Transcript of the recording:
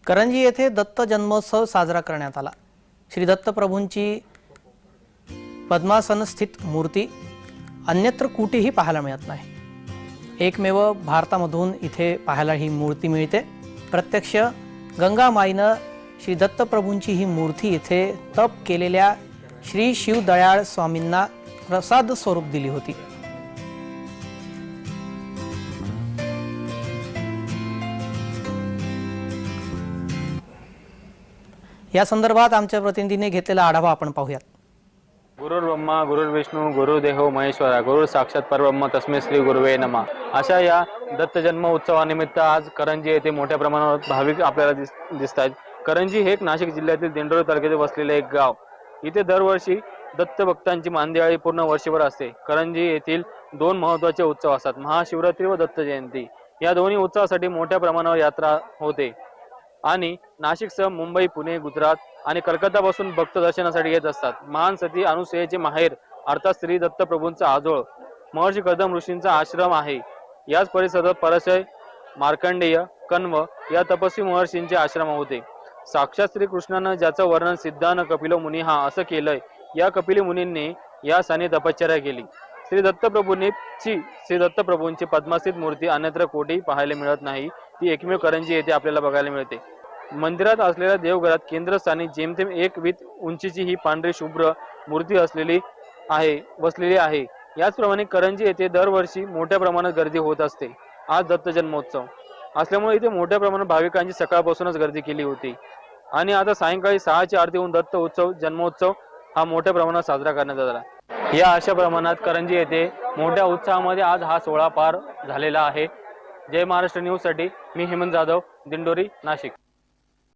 करंजी येथे दत्त जन्मोत्सव साजरा करण्यात आला। श्री दत्त प्रभूंची पद्मासन स्थित मूर्ती अन्यत्र कुठेही पाहायला मिळत नाही। एकमेव भारतामधून इथे पाहायला ही मूर्ती मिळते। प्रत्यक्ष गंगा माईने श्री दत्त प्रभूंची ही मूर्ती इथे तप केलेल्या श्री शिवदयाळ स्वामींना प्रसाद स्वरूप दिली होती। या संदर्भात आमच्या प्रतिनिधीने घेतलेला आढावा आपण पाहूयात। गुरुर्ब्रह्मा गुरुर्विष्णू गुरुदेव महेश्वरा गुरु साक्षात परब्रह्म तस्मै श्री गुरुवे नमः। अशा या दत्त जन्म उत्सवानिमित्त आज करंजी येथे मोठ्या प्रमाणावर भाविक आपल्याला दिसत आहेत। करंजी हे एक नाशिक जिल्ह्यातील दिंडोरी तालुक्यात वसलेले एक गाव। इथे दरवर्षी दत्त भक्तांची मांदियाळी पूर्ण वर्षभर असते। करंजी येथील दोन महत्त्वाचे उत्सव असतात, महाशिवरात्री व दत्त जयंती। या दोन्ही उत्सवासाठी मोठ्या प्रमाणावर यात्रा होते आणि नाशिकसह मुंबई, पुणे, गुजरात आणि कलकत्तापासून भक्त दर्शनासाठी येत असतात। महान सती अनुसुयेचे माहेर अर्थात श्री दत्त प्रभूंचा आजोळ महर्षी कर्दम ऋषींचा आश्रम आहे। याच परिसरात परशय, मार्कंडेय, कण्व या तपस्वी महर्षींचे आश्रम होते। साक्षात श्री कृष्णानं ज्याचं वर्णन सिद्धान कपिलो मुनी हा असं केलंय। या कपिली मुनींनी या स्थानी तपश्चर्या केली। श्री दत्त प्रभूंची पद्मासित मूर्ती अन्यत्र कोठेही पाहायला मिळत नाही। ती एकमेव करंजी येथे आपल्याला बघायला मिळते। मंदिरात असलेल्या देवघरात केंद्रस्थानी जेमतेम 1 वीत उंचीची ही पांढरी शुभ्र मूर्ती बसलेली आहे। याचप्रमाणे करंजी येथे दरवर्षी मोठ्या प्रमाणात गर्दी होत असते। आज दत्त जन्मोत्सव असल्यामुळे इथे मोठ्या प्रमाणात भाविकांची सकाळपासूनच गर्दी केली होती आणि आता सायंकाळी 6ची आरती होऊन दत्त जन्मोत्सव हा मोठ्या प्रमाणात साजरा करण्यात आला। या अशा प्रमाणात करंजी येथे मोठ्या उत्साहामध्ये आज हा सोहळा पार झालेला आहे। जय महाराष्ट्र न्यूज साठी मी हेमंत जाधव, दिंडोरी, नाशिक।